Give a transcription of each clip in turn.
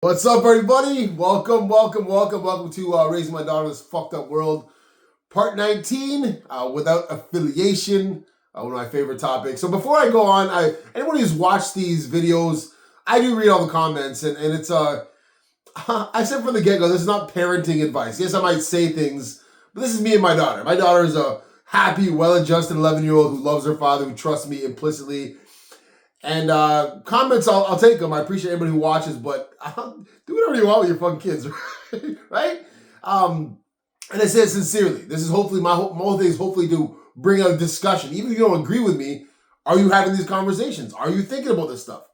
What's up, everybody? Welcome to Raising My Daughter in This Fucked Up World, Part 19, Without Affiliation, one of my favorite topics. So before I go on, anyone who's watched these videos, I do read all the comments, and it's, I said from the get-go, this is not parenting advice. Yes, I might say things, but this is me and my daughter. My daughter is a happy, well-adjusted 11-year-old who loves her father, who trusts me implicitly. And comments, I'll take them. I appreciate everybody who watches, but do whatever you want with your fucking kids, right? And I say it sincerely. This is hopefully, my whole thing is hopefully to bring a discussion. Even if you don't agree with me, are you having these conversations? Are you thinking about this stuff?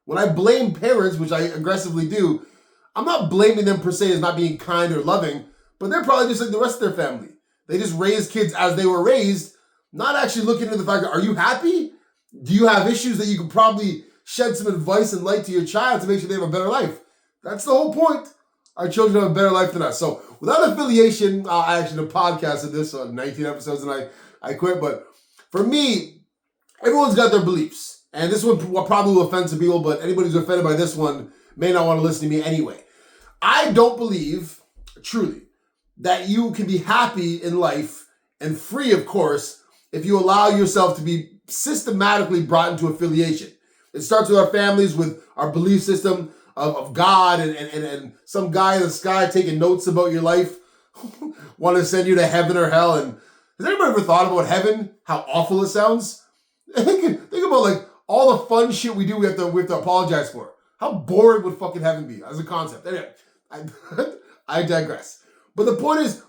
When I blame parents, which I aggressively do, I'm not blaming them per se as not being kind or loving, but they're probably just like the rest of their family. They just raised kids as they were raised, not actually looking into the fact that, are you happy? Do you have issues that you could probably shed some advice and light to your child to make sure they have a better life? That's the whole point. Our children have a better life than us. So without affiliation, I actually podcasted this on 19 episodes and I quit. But for me, everyone's got their beliefs. And this one probably will offend some people, but anybody who's offended by this one may not want to listen to me anyway. I don't believe, truly, that you can be happy in life and free, of course, if you allow yourself to be systematically brought into affiliation. It starts with our families, with our belief system of God and some guy in the sky taking notes about your life, want to send you to heaven or hell. And has anybody ever thought about heaven? How awful it sounds? Think about like all the fun shit we do we have to apologize for. How boring would fucking heaven be as a concept? Anyway, I digress. But the point is,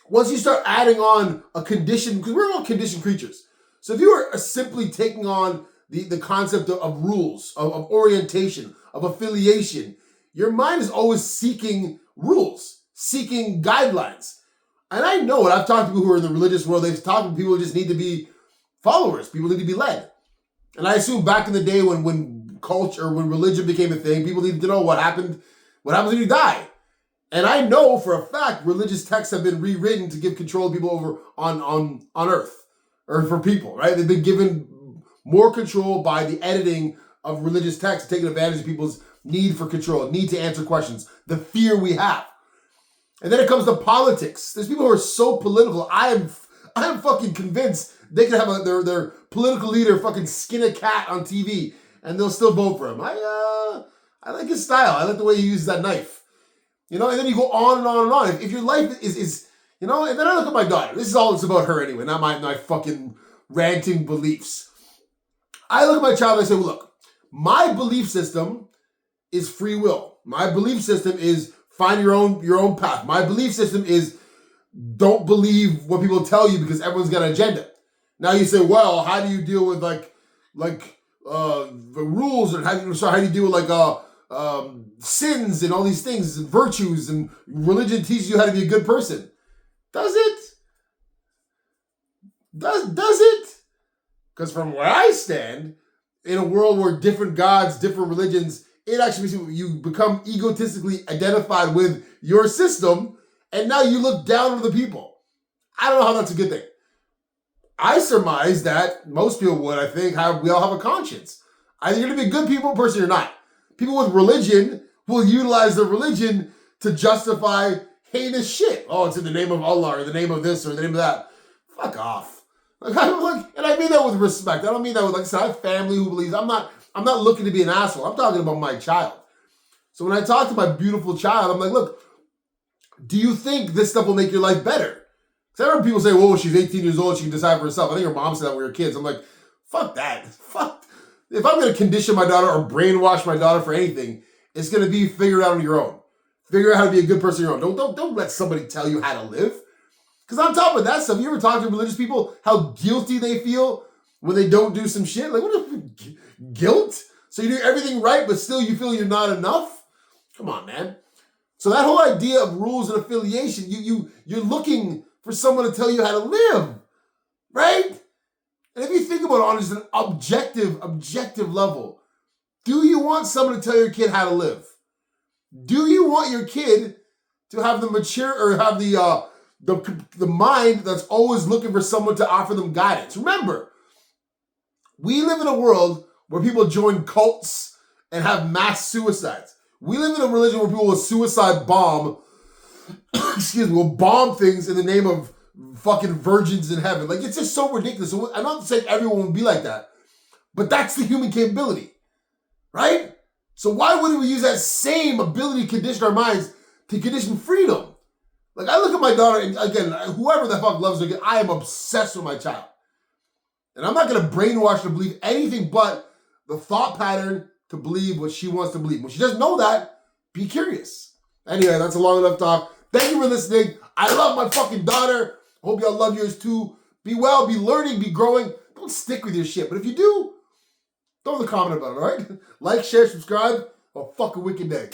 once you start adding on a condition, because we're all conditioned creatures. So if you are simply taking on the concept of rules, of orientation, of affiliation, your mind is always seeking rules, seeking guidelines. And I know it. I've talked to people who are in the religious world. They've talked to people who just need to be followers. People need to be led. And I assume back in the day when culture, when religion became a thing, people needed to know what happens when you die. And I know for a fact religious texts have been rewritten to give control of people over on earth. Or for people, right? They've been given more control by the editing of religious texts, taking advantage of people's need for control, need to answer questions, the fear we have. And then it comes to politics. There's people who are so political. I am fucking convinced they can have their political leader fucking skin a cat on TV and they'll still vote for him. I like his style. I like the way he uses that knife. You know, and then you go on and on and on. If your life is you know, and then I look at my daughter. This is all it's about her anyway, not my fucking ranting beliefs. I look at my child and I say, well, look, my belief system is free will. My belief system is find your own path. My belief system is don't believe what people tell you because everyone's got an agenda. Now you say, well, how do you deal with like the rules, and how do you deal with sins and all these things and virtues, and religion teaches you how to be a good person. Does it? Does it? Because from where I stand, in a world where different gods, different religions, it actually means you become egotistically identified with your system, and now you look down on the people. I don't know how that's a good thing. I surmise that most people would, I think, we all have a conscience. Either you're going to be a good people person or not. People with religion will utilize their religion to justify heinous shit. Oh, it's in the name of Allah, or the name of this, or the name of that. Fuck off. And I mean that with respect. I don't mean that with, like I said, I have family who believes. I'm not looking to be an asshole. I'm talking about my child. So when I talk to my beautiful child, I'm like, look, do you think this stuff will make your life better? Because I heard people say, whoa, she's 18 years old, she can decide for herself. I think her mom said that when we were kids. I'm like, fuck that. Fuck. If I'm going to condition my daughter or brainwash my daughter for anything, it's going to be figure it out on your own. Figure out how to be a good person on your own. Don't let somebody tell you how to live. Because on top of that stuff, you ever talk to religious people how guilty they feel when they don't do some shit? Like, what guilt? So you do everything right, but still you feel you're not enough? Come on, man. So that whole idea of rules and affiliation, you're looking for someone to tell you how to live, right? And if you think about it on just an objective level, do you want someone to tell your kid how to live? Do you want your kid to have the mature or have the mind that's always looking for someone to offer them guidance? Remember, we live in a world where people join cults and have mass suicides. We live in a religion where people will suicide bomb, excuse me, will bomb things in the name of fucking virgins in heaven. Like, it's just so ridiculous. So I'm not saying everyone would be like that, but that's the human capability, right? So why wouldn't we use that same ability to condition our minds to condition freedom? Like, I look at my daughter, and again, whoever the fuck loves her, I am obsessed with my child. And I'm not going to brainwash her to believe anything but the thought pattern to believe what she wants to believe. When she doesn't know that, be curious. Anyway, that's a long enough talk. Thank you for listening. I love my fucking daughter. Hope y'all love yours too. Be well, be learning, be growing. Don't stick with your shit. But if you do, throw the comment about it, all right? Like, share, subscribe. Have a fucking wicked day.